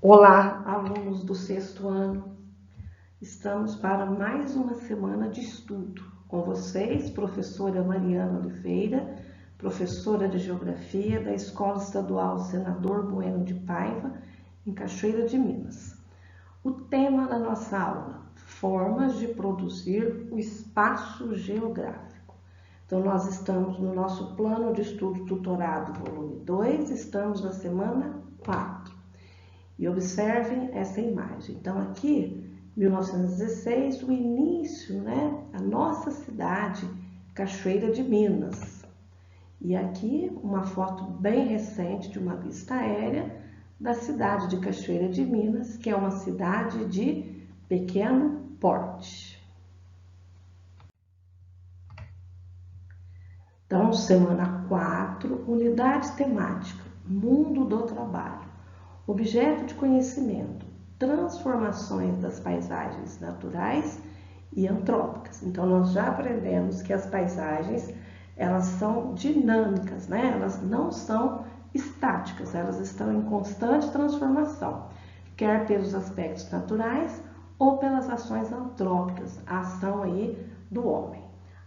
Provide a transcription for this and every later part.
Olá, alunos do sexto ano. Estamos para mais uma semana de estudo com vocês, professora Mariana Oliveira, professora de Geografia da Escola Estadual Senador Bueno de Paiva, em Cachoeira de Minas. O tema da nossa aula: formas de produzir o espaço geográfico. Então, nós estamos no nosso plano de estudo tutorado, volume 2, estamos na semana 4. E observem essa imagem. Então, aqui, 1916, o início, né? A nossa cidade, Cachoeira de Minas. E aqui, uma foto bem recente de uma vista aérea da cidade de Cachoeira de Minas, que é uma cidade de pequeno porte. Então, semana 4, unidade temática, mundo do trabalho. Objeto de conhecimento, transformações das paisagens naturais e antrópicas. Então, nós já aprendemos que as paisagens, elas são dinâmicas, né? Elas não são estáticas, elas estão em constante transformação, quer pelos aspectos naturais ou pelas ações antrópicas, a ação aí do homem.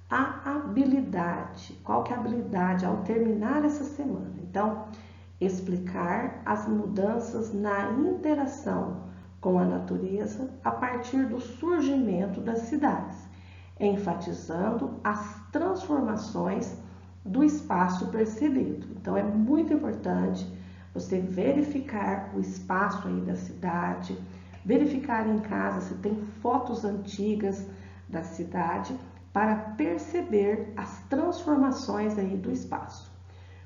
A habilidade, qual que é a habilidade ao terminar essa semana? Então, explicar as mudanças na interação com a natureza a partir do surgimento das cidades, enfatizando as transformações do espaço percebido. Então é muito importante você verificar o espaço aí da cidade, verificar em casa se tem fotos antigas da cidade para perceber as transformações aí do espaço.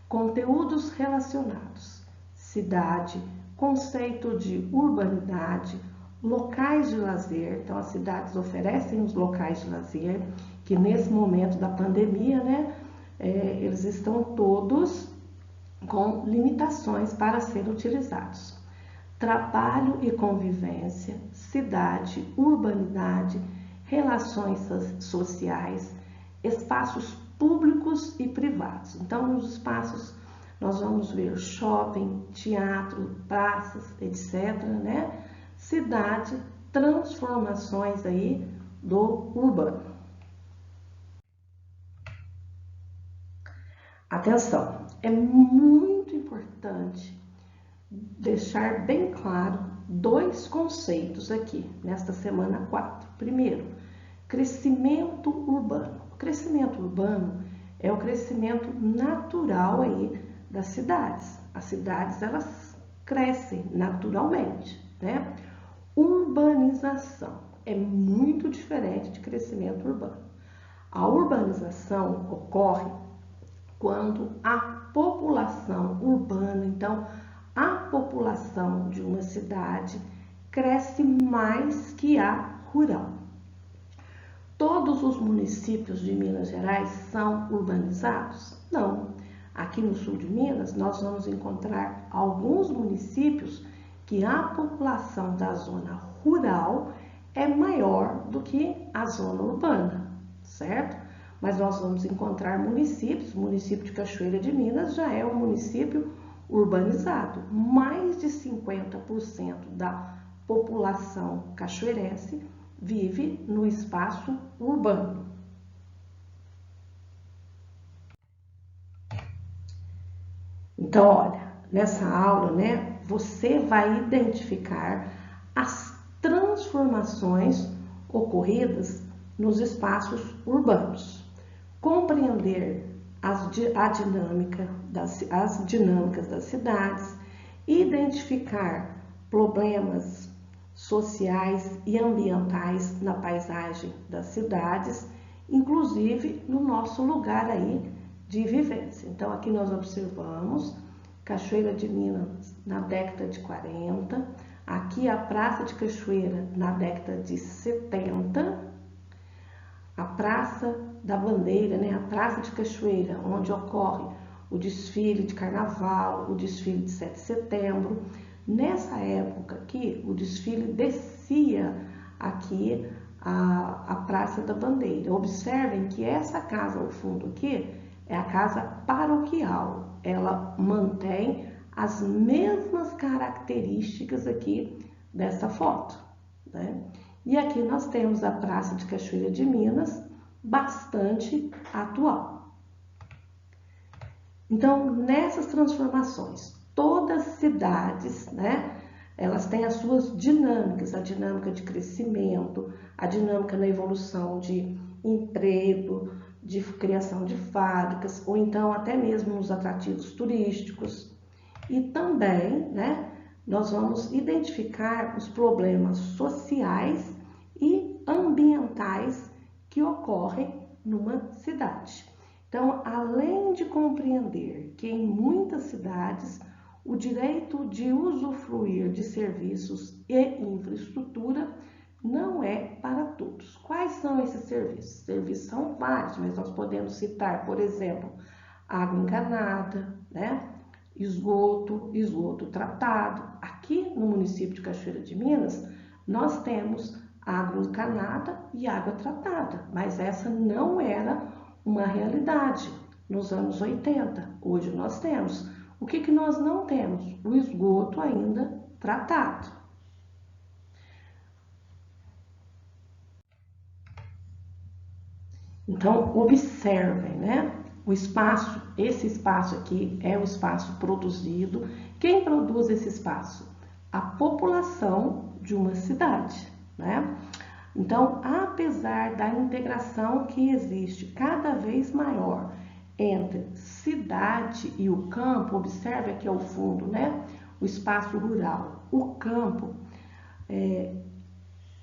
Conteúdos relacionados: cidade, conceito de urbanidade, locais de lazer. Então, as cidades oferecem os locais de lazer, que nesse momento da pandemia, né, eles estão todos com limitações para serem utilizados. Trabalho e convivência, cidade, urbanidade, relações sociais, espaços públicos e privados. Então, nos espaços nós vamos ver shopping, teatro, praças, etc., né? Cidade, transformações aí do urbano. Atenção, é muito importante deixar bem claro dois conceitos aqui nesta semana 4. Primeiro, crescimento urbano. O crescimento urbano é o crescimento natural aí das cidades. As cidades, elas crescem naturalmente, né? Urbanização é muito diferente de crescimento urbano. A urbanização ocorre quando a população urbana, então a população de uma cidade cresce mais que a rural. Todos os municípios de Minas Gerais são urbanizados? Não. Aqui no sul de Minas, nós vamos encontrar alguns municípios que a população da zona rural é maior do que a zona urbana, certo? Mas nós vamos encontrar municípios, o município de Cachoeira de Minas já é um município urbanizado. Mais de 50% da população cachoeirense vive no espaço urbano. Então, olha, nessa aula, né, você vai identificar as transformações ocorridas nos espaços urbanos, compreender as dinâmicas das cidades, identificar problemas sociais e ambientais na paisagem das cidades, inclusive no nosso lugar aí de vivência. Então, aqui nós observamos Cachoeira de Minas na década de 40, aqui a Praça de Cachoeira na década de 70, a Praça da Bandeira, né, a Praça de Cachoeira, onde ocorre o desfile de carnaval, o desfile de 7 de setembro. Nessa época aqui, o desfile descia aqui a Praça da Bandeira. Observem que essa casa ao fundo aqui é a casa paroquial. Ela mantém as mesmas características aqui dessa foto, né? E aqui nós temos a Praça de Cachoeira de Minas, bastante atual. Então, nessas transformações, todas as cidades, né, elas têm as suas dinâmicas, a dinâmica de crescimento, a dinâmica na evolução de emprego, de criação de fábricas, ou então até mesmo nos atrativos turísticos. E também, né, nós vamos identificar os problemas sociais e ambientais que ocorrem numa cidade. Então, além de compreender que em muitas cidades o direito de usufruir de serviços e infraestrutura não é para todos. Quais são esses serviços? Serviços são vários, mas nós podemos citar, por exemplo, água encanada, né? Esgoto tratado. Aqui no município de Cachoeira de Minas, nós temos água encanada e água tratada, mas essa não era uma realidade nos anos 80. Hoje nós temos. O que nós não temos? O esgoto ainda tratado. Então, observem, né? O espaço, esse espaço aqui é o espaço produzido. Quem produz esse espaço? A população de uma cidade, né? Então, apesar da integração que existe cada vez maior entre cidade e o campo, observe aqui ao fundo, né? O espaço rural, o campo.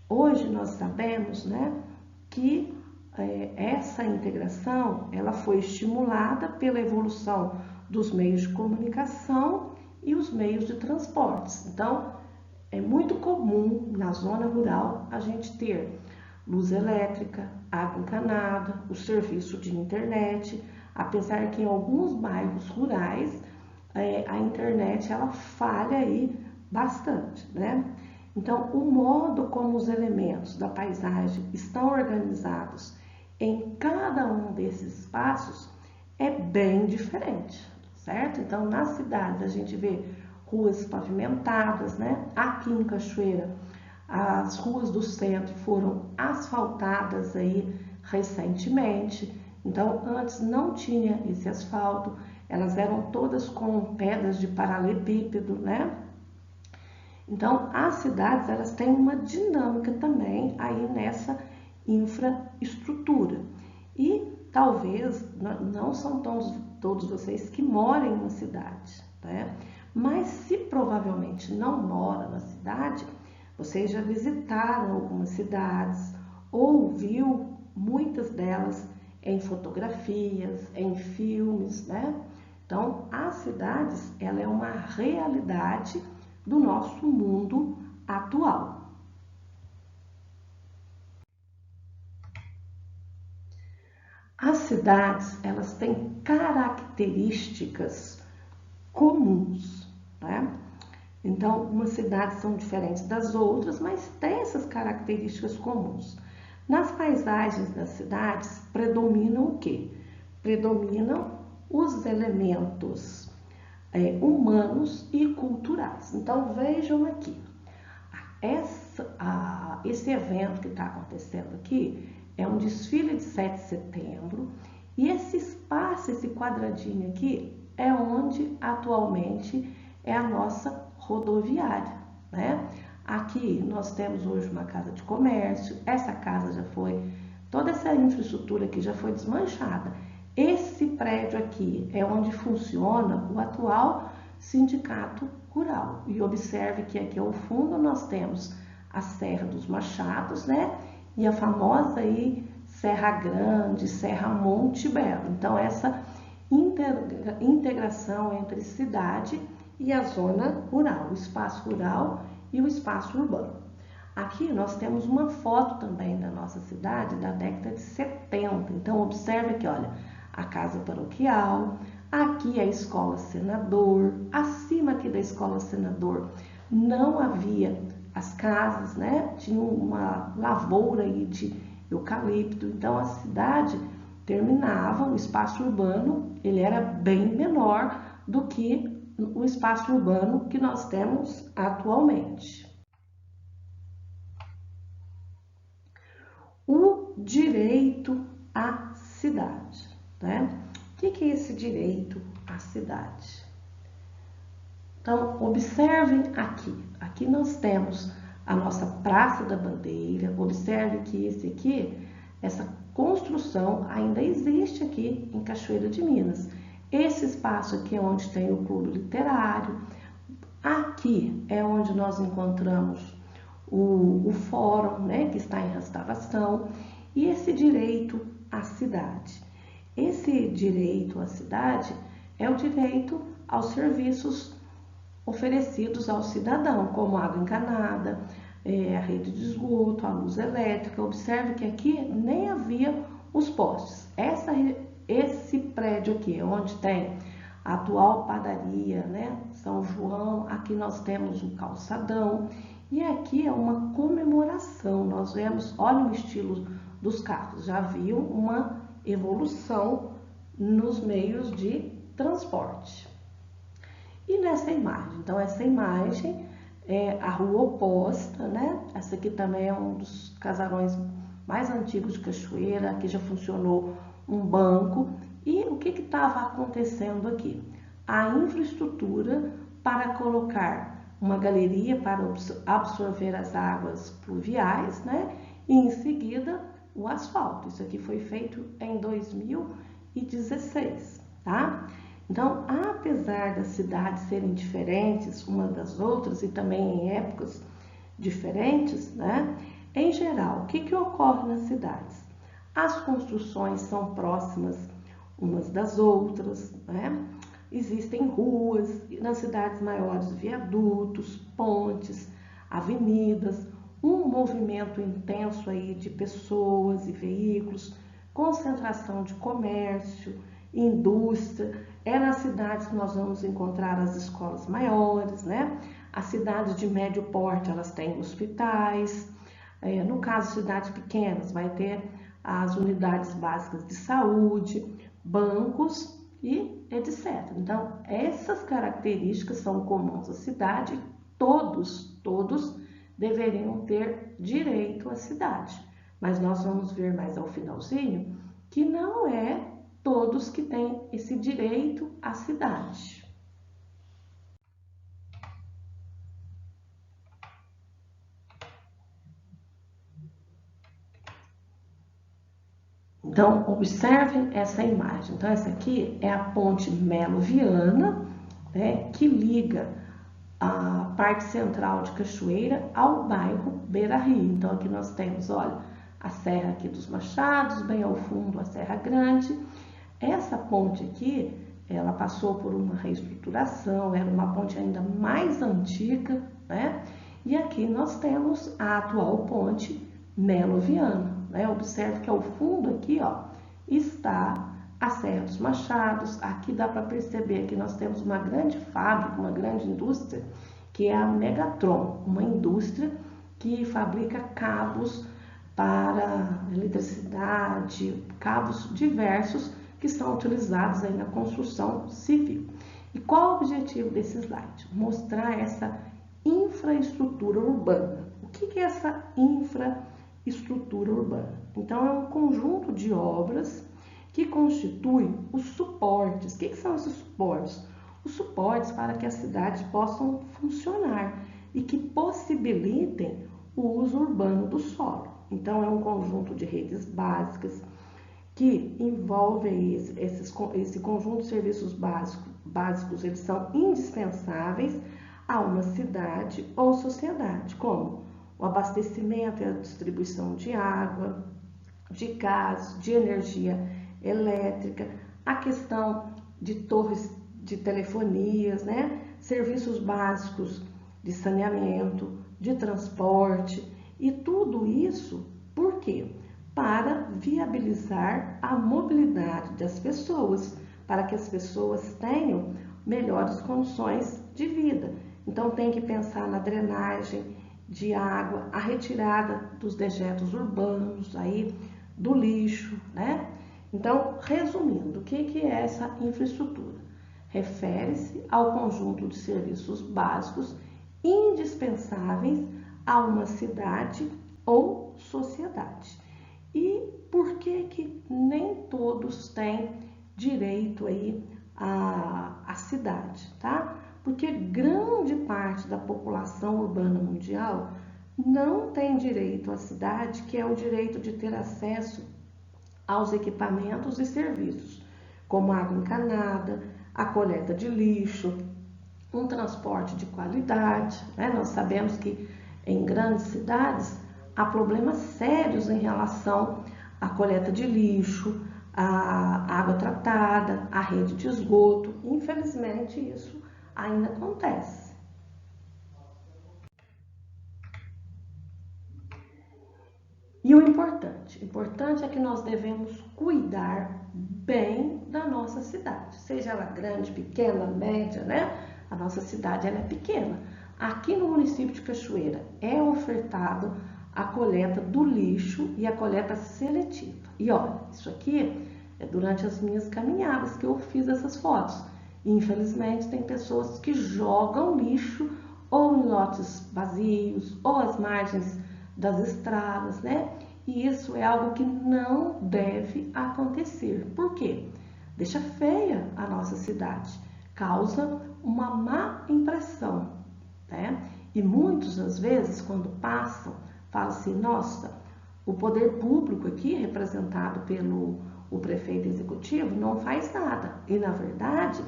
Hoje nós sabemos, né, que essa integração ela foi estimulada pela evolução dos meios de comunicação e os meios de transportes. Então, é muito comum na zona rural a gente ter luz elétrica, água encanada, o serviço de internet, apesar que em alguns bairros rurais a internet ela falha aí bastante, né? Então, o modo como os elementos da paisagem estão organizados em cada um desses espaços é bem diferente, certo? Então, na cidade a gente vê ruas pavimentadas, né? Aqui em Cachoeira, as ruas do centro foram asfaltadas aí recentemente. Então, antes não tinha esse asfalto, elas eram todas com pedras de paralelepípedo, né? Então, as cidades elas têm uma dinâmica também aí nessa infraestrutura. E talvez não são todos vocês que moram em uma cidade, né? Mas se provavelmente não mora na cidade, vocês já visitaram algumas cidades ou viu muitas delas em fotografias, em filmes, né? Então, as cidades, ela é uma realidade do nosso mundo atual. As cidades, elas têm características comuns, né? Então, umas cidades são diferentes das outras, mas têm essas características comuns. Nas paisagens das cidades, predominam o quê? Predominam os elementos humanos e culturais. Então, vejam aqui, esse evento que está acontecendo aqui é um desfile de 7 de setembro e esse espaço, esse quadradinho aqui, é onde atualmente é a nossa rodoviária, né? Aqui nós temos hoje uma casa de comércio, essa casa já foi, toda essa infraestrutura aqui já foi desmanchada. Esse prédio aqui é onde funciona o atual sindicato rural. E observe que aqui ao fundo nós temos a Serra dos Machados, né? E a famosa aí Serra Grande, Serra Monte Belo. Então essa integração entre cidade e a zona rural, o espaço rural e o espaço urbano. Aqui nós temos uma foto também da nossa cidade da década de 70. Então observe aqui, olha, a casa paroquial, aqui a escola Senador, acima aqui da escola Senador não havia as casas, né? Tinha uma lavoura aí de eucalipto, então a cidade terminava, o espaço urbano, ele era bem menor do que o espaço urbano que nós temos atualmente. O direito à cidade, né? O que é esse direito à cidade? Então, observem aqui. Aqui nós temos a nossa Praça da Bandeira. Observe que essa construção ainda existe aqui em Cachoeira de Minas. Esse espaço aqui é onde tem o clube literário. Aqui é onde nós encontramos o fórum, né, que está em restauração. E esse direito à cidade. Esse direito à cidade é o direito aos serviços oferecidos ao cidadão, como água encanada, a rede de esgoto, a luz elétrica. Observe que aqui nem havia os postes. Esse prédio aqui, onde tem a atual padaria, né, São João, aqui nós temos um calçadão, e aqui é uma comemoração. Nós vemos, olha o estilo dos carros, já viu uma evolução nos meios de transporte. E nessa imagem, então essa imagem é a rua oposta, né? Essa aqui também é um dos casarões mais antigos de Cachoeira. Aqui já funcionou um banco. E o que estava acontecendo aqui? A infraestrutura para colocar uma galeria para absorver as águas pluviais, né? E em seguida o asfalto. Isso aqui foi feito em 2016, tá? Então, apesar das cidades serem diferentes umas das outras e também em épocas diferentes, né? Em geral, o que ocorre nas cidades? As construções são próximas umas das outras, né? Existem ruas, nas cidades maiores viadutos, pontes, avenidas, um movimento intenso aí de pessoas e veículos, concentração de comércio, indústria. É nas cidades que nós vamos encontrar as escolas maiores, né? As cidades de médio porte, elas têm hospitais. No caso de cidades pequenas, vai ter as unidades básicas de saúde, bancos e etc. Então, essas características são comuns à cidade. Todos deveriam ter direito à cidade. Mas nós vamos ver mais ao finalzinho que não é todos que têm esse direito à cidade. Então, observem essa imagem. Então, essa aqui é a ponte Melo Viana, né, que liga a parte central de Cachoeira ao bairro Beira Rio. Então, aqui nós temos, olha, a Serra aqui dos Machados, bem ao fundo a Serra Grande. Essa ponte aqui, ela passou por uma reestruturação, era uma ponte ainda mais antiga, né? E aqui nós temos a atual ponte Melo Viana, né? Observe que ao fundo aqui, ó, está a Serra dos Machados. Aqui dá para perceber que nós temos uma grande fábrica, uma grande indústria, que é a Megatron, uma indústria que fabrica cabos para eletricidade, cabos diversos que são utilizados aí na construção civil. E qual o objetivo desse slide? Mostrar essa infraestrutura urbana. O que é essa infraestrutura urbana? Então, é um conjunto de obras que constituem os suportes. O que são esses suportes? Os suportes para que as cidades possam funcionar e que possibilitem o uso urbano do solo. Então, é um conjunto de redes básicas que envolve esse conjunto de serviços básicos, eles são indispensáveis a uma cidade ou sociedade, como o abastecimento e a distribuição de água, de gás, de energia elétrica, a questão de torres de telefonias, né? Serviços básicos de saneamento, de transporte, e tudo isso, por quê? Para viabilizar a mobilidade das pessoas, para que as pessoas tenham melhores condições de vida. Então, tem que pensar na drenagem de água, a retirada dos dejetos urbanos, aí, do lixo, né? Então, resumindo, o que é essa infraestrutura? refere-se ao conjunto de serviços básicos indispensáveis a uma cidade ou sociedade. E por que nem todos têm direito aí à cidade, tá? Porque grande parte da população urbana mundial não tem direito à cidade, que é o direito de ter acesso aos equipamentos e serviços, como água encanada, a coleta de lixo, um transporte de qualidade, né? Nós sabemos que em grandes cidades há problemas sérios em relação à coleta de lixo, à água tratada, à rede de esgoto. Infelizmente, isso ainda acontece. E o importante é que nós devemos cuidar bem da nossa cidade, seja ela grande, pequena, média, né? A nossa cidade ela é pequena. Aqui no município de Cachoeira é ofertado a coleta do lixo e a coleta seletiva. E olha, isso aqui é durante as minhas caminhadas que eu fiz essas fotos. Infelizmente, tem pessoas que jogam lixo ou em lotes vazios ou às margens das estradas, né? E isso é algo que não deve acontecer. Por quê? Deixa feia a nossa cidade, causa uma má impressão, né? E muitas das vezes, quando passam, falam assim, nossa, o poder público aqui, representado pelo prefeito executivo, não faz nada. E, na verdade,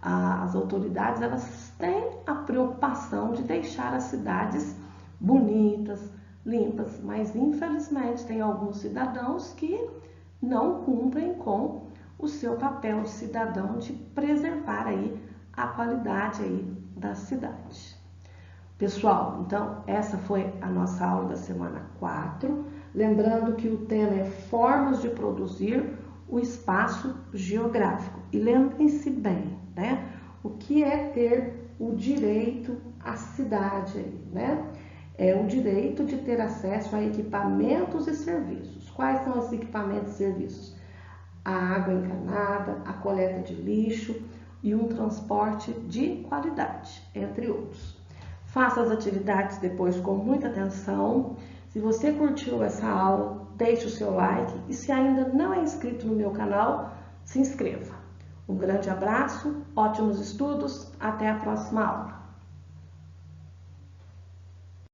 as autoridades elas têm a preocupação de deixar as cidades bonitas, limpas, mas infelizmente tem alguns cidadãos que não cumprem com o seu papel de cidadão de preservar aí a qualidade aí da cidade. Pessoal, então essa foi a nossa aula da semana 4. Lembrando que o tema é formas de produzir o espaço geográfico. E lembrem-se bem, né? O que é ter o direito à cidade aí, né? É o direito de ter acesso a equipamentos e serviços. Quais são esses equipamentos e serviços? A água encanada, a coleta de lixo e um transporte de qualidade, entre outros. Faça as atividades depois com muita atenção. Se você curtiu essa aula, deixe o seu like e se ainda não é inscrito no meu canal, se inscreva. Um grande abraço, ótimos estudos, até a próxima aula.